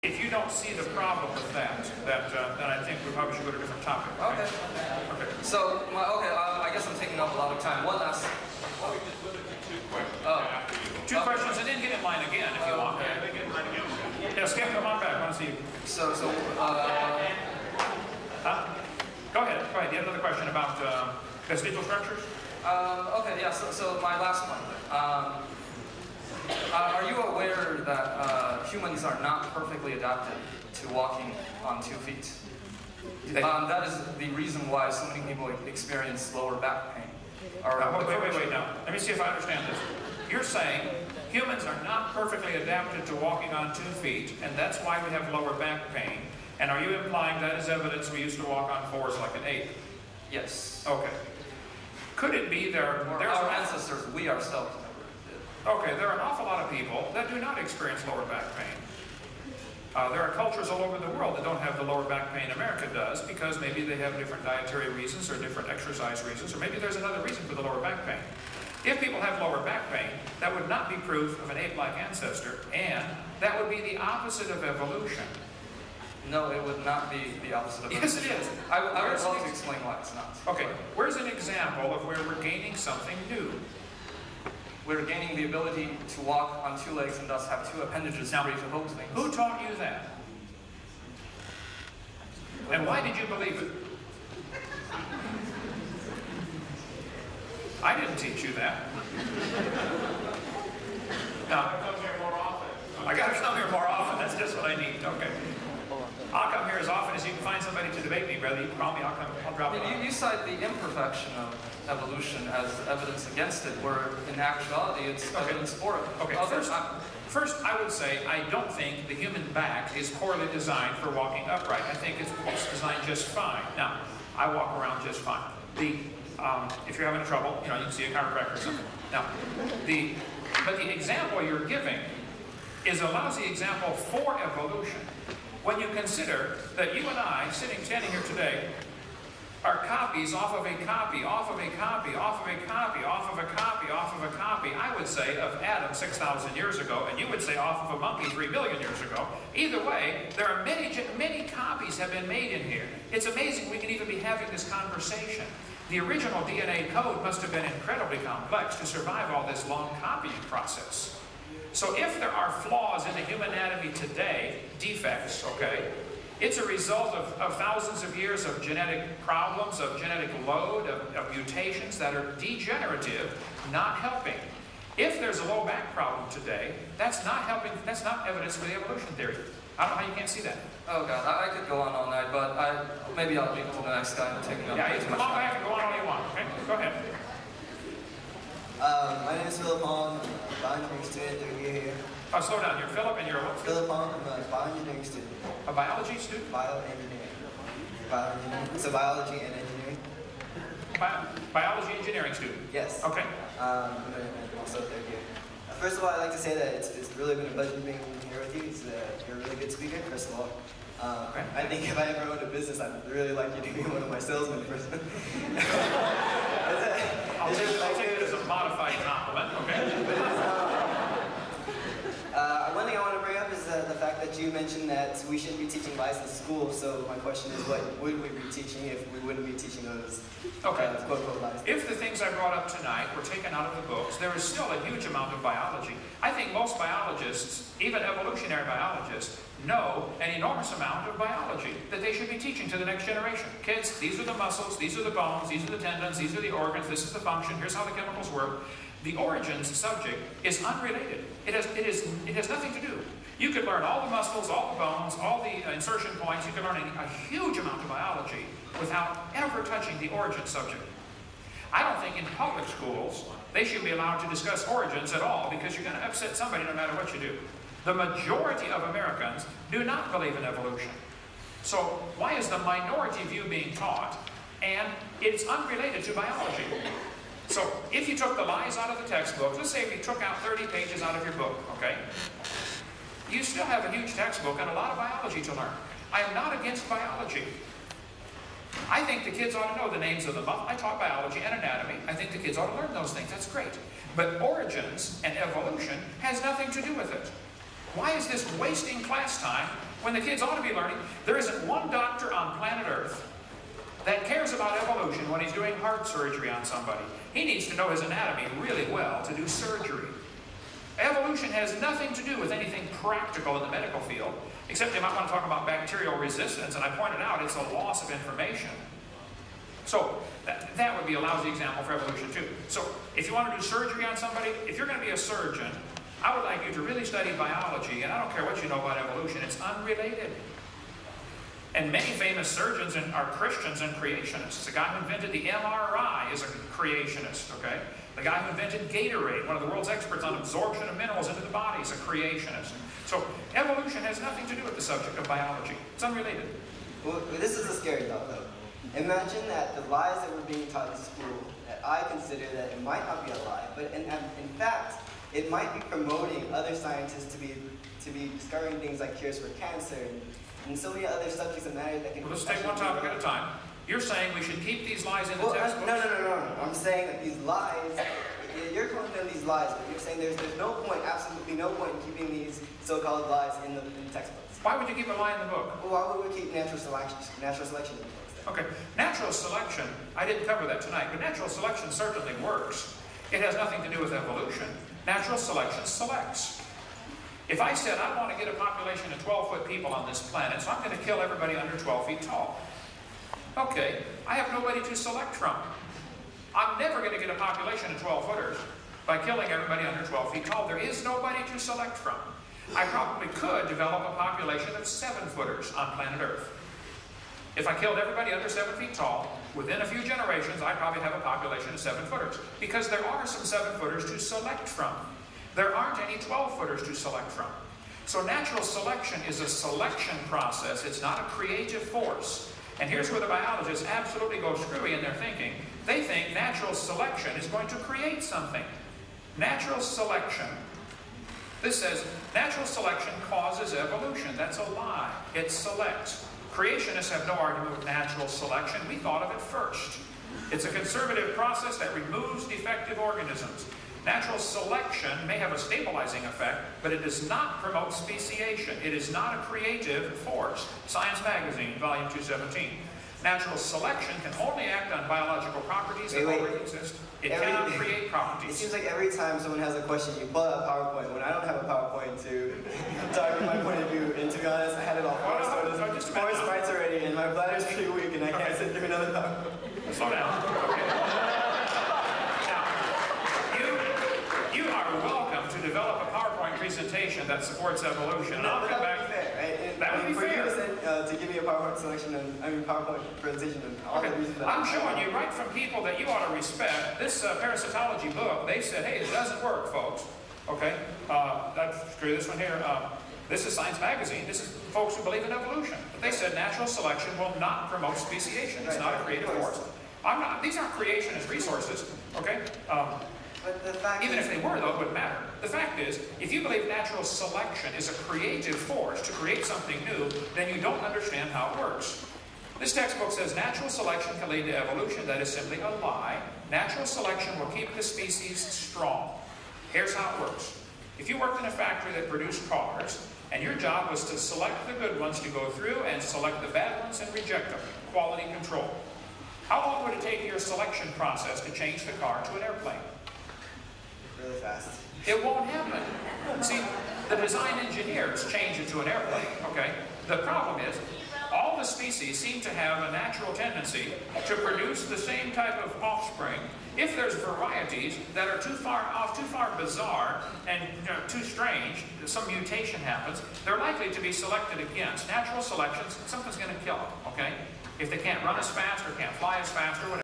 If you don't see the problem with that, then I think we probably should go to a different topic. Okay. Okay. So, I guess I'm taking up a lot of time. One last. We just limit to 2 questions. Two questions, and then get in line again if you want. Yeah, they get mine again. Yeah, Skip, come on back. I want to see you. Go ahead. Do you have another question about vestigial structures? Okay, yeah, so my last one. Are you aware that humans are not perfectly adapted to walking on 2 feet? That is the reason why so many people experience lower back pain. Wait now. Let me see if I understand this. You're saying humans are not perfectly adapted to walking on 2 feet, and that's why we have lower back pain. And are you implying that is evidence we used to walk on 4s like an ape? Yes. Okay. Could it be our ancestors, we ourselves never did. Okay, there are an awful lot of people that do not experience lower back pain. There are cultures all over the world that don't have the lower back pain America does because maybe they have different dietary reasons or different exercise reasons, or maybe there's another reason for the lower back pain. If people have lower back pain, that would not be proof of an ape-like ancestor, and that would be the opposite of evolution. No, it would not be the opposite of evolution. Yes, it is. I would love to explain why it's not. Okay, where's an example of where we're gaining something new? We're gaining the ability to walk on 2 legs and thus have 2 appendages free to hold things. Who taught you that? And why did you believe it? I didn't teach you that. No. I come here more often. I gotta come here more often. That's just what I need. Okay. I'll come here as often as you can find somebody to debate me, brother. You can call me, I'll drop it. You cite the imperfection of evolution as evidence against it, where in actuality it's evidence for it. Okay, first I would say I don't think the human back is poorly designed for walking upright. I think it's designed just fine. Now, I walk around just fine. If you're having trouble, you can see a chiropractor or something. Now, but the example you're giving is a lousy example for evolution. When you consider that you and I, standing here today, are copies off of a copy, off of a copy, off of a copy, off of a copy, off of a copy, I would say, of Adam 6,000 years ago, and you would say off of a monkey 3 billion years ago. Either way, there are many copies have been made in here. It's amazing we can even be having this conversation. The original DNA code must have been incredibly complex to survive all this long copying process. So if there are flaws in the human anatomy today, defects, okay, it's a result of thousands of years of genetic problems, of genetic load, of mutations that are degenerative, not helping. If there's a low back problem today, that's not helping, that's not evidence for the evolution theory. I don't know how you can't see that. Oh God, I could go on all night, but maybe I'll leave it to the next guy. I'm taking up way too much time. Come on back and go on all you want, okay? Go ahead. My name is Philip Hong. I'm a bioengineering student third year here. Oh, slow down. You're Philip and you're a what? Philip Hong. I'm a bioengineering student. A biology student? Bioengineering. So biology and engineering. Biology engineering student? Yes. Okay. I'm also third year. First of all, I'd like to say that it's really been a pleasure being here with you. You're a really good speaker, first of all. I think if I ever owned a business, I'd really like you to be one of my salesmen first. I'll take it as a modified compliment, okay? One thing I want to bring up is the fact that you mentioned that we shouldn't be teaching bias in school. So my question is, what would we be teaching if we wouldn't be teaching those quote-unquote bias? If the things I brought up tonight were taken out of the books, there is still a huge amount of biology. I think most biologists, even evolutionary biologists, know an enormous amount of biology that they should be teaching to the next generation. Kids, these are the muscles, these are the bones, these are the tendons, these are the organs, this is the function, here's how the chemicals work. The origins subject is unrelated. It has nothing to do. You could learn all the muscles, all the bones, all the insertion points. You could learn a huge amount of biology without ever touching the origin subject. I don't think in public schools they should be allowed to discuss origins at all because you're going to upset somebody no matter what you do. The majority of Americans do not believe in evolution. So why is the minority view being taught? And it's unrelated to biology. So if you took the lies out of the textbook, let's say if you took out 30 pages out of your book, okay? You still have a huge textbook and a lot of biology to learn. I am not against biology. I think the kids ought to know the names of the muscles. I taught biology and anatomy. I think the kids ought to learn those things. That's great. But origins and evolution has nothing to do with it. Why is this wasting class time when the kids ought to be learning. There isn't one doctor on planet Earth that cares about evolution when he's doing heart surgery on somebody. He needs to know his anatomy really well to do surgery. Evolution has nothing to do with anything practical in the medical field, except they might want to talk about bacterial resistance, and I pointed out it's a loss of information. So that would be a lousy example for evolution too. So if you want to do surgery on somebody, if you're going to be a surgeon, I would like you to really study biology, and I don't care what you know about evolution, it's unrelated. And many famous surgeons are Christians and creationists. The guy who invented the MRI is a creationist, okay? The guy who invented Gatorade, one of the world's experts on absorption of minerals into the body, is a creationist. So evolution has nothing to do with the subject of biology. It's unrelated. Well, this is a scary thought, though. Imagine that the lies that were being taught in school, that I consider that it might not be a lie, but in fact, it might be promoting other scientists to be discovering things like cures for cancer and so many other subjects of matter that can... Well, let's take one topic at a time. You're saying we should keep these lies in the textbooks? No. I'm saying that these lies, you're calling them these lies, but you're saying there's no point, absolutely no point in keeping these so-called lies in the textbooks. Why would you keep a lie in the book? Well, why would we keep natural selection in the books then? Okay, natural selection, I didn't cover that tonight, but natural selection certainly works. It has nothing to do with evolution. Natural selection selects. If I said I want to get a population of 12-foot people on this planet, so I'm going to kill everybody under 12 feet tall. Okay, I have nobody to select from. I'm never going to get a population of 12-footers by killing everybody under 12 feet tall. There is nobody to select from. I probably could develop a population of 7-footers on planet Earth. If I killed everybody under 7 feet tall, within a few generations, I'd probably have a population of 7-footers. Because there are some 7-footers to select from. There aren't any 12-footers to select from. So natural selection is a selection process. It's not a creative force. And here's where the biologists absolutely go screwy in their thinking. They think natural selection is going to create something. Natural selection, this says, natural selection causes evolution. That's a lie. It selects. Creationists have no argument with natural selection. We thought of it first. It's a conservative process that removes defective organisms. Natural selection may have a stabilizing effect, but it does not promote speciation. It is not a creative force. Science Magazine, volume 217. Natural selection can only act on biological properties that already exist. It cannot create properties. It seems like every time someone has a question, you pull out a PowerPoint. When I don't have a PowerPoint to talk my point of view, and to be honest, I had it all forced slides already, and my bladder's pretty weak, and I can't sit through another PowerPoint. Slow down. Okay. You are welcome to develop a PowerPoint presentation that supports evolution. And I'll come back. That would be fair. To give me a PowerPoint selection and PowerPoint presentation and all the reasons that I'm showing you right from people that you ought to respect. This parasitology book, they said, hey, it doesn't work, folks. Okay, screw this one here. This is Science Magazine. This is folks who believe in evolution. But they said natural selection will not promote speciation. It's not a creative force. These aren't creationist resources. Okay. Even if they were, though, it wouldn't matter. The fact is, if you believe natural selection is a creative force to create something new, then you don't understand how it works. This textbook says natural selection can lead to evolution. That is simply a lie. Natural selection will keep the species strong. Here's how it works. If you worked in a factory that produced cars, and your job was to select the good ones to go through and select the bad ones and reject them, quality control. How long would it take your selection process to change the car to an airplane? Really fast. It won't happen. See, the design engineers change it to an airplane, okay? The problem is, all the species seem to have a natural tendency to produce the same type of offspring. If there's varieties that are too far off, too far bizarre, and too strange, some mutation happens, they're likely to be selected against. Natural selection, something's going to kill them, okay? If they can't run as fast or can't fly as fast or whatever.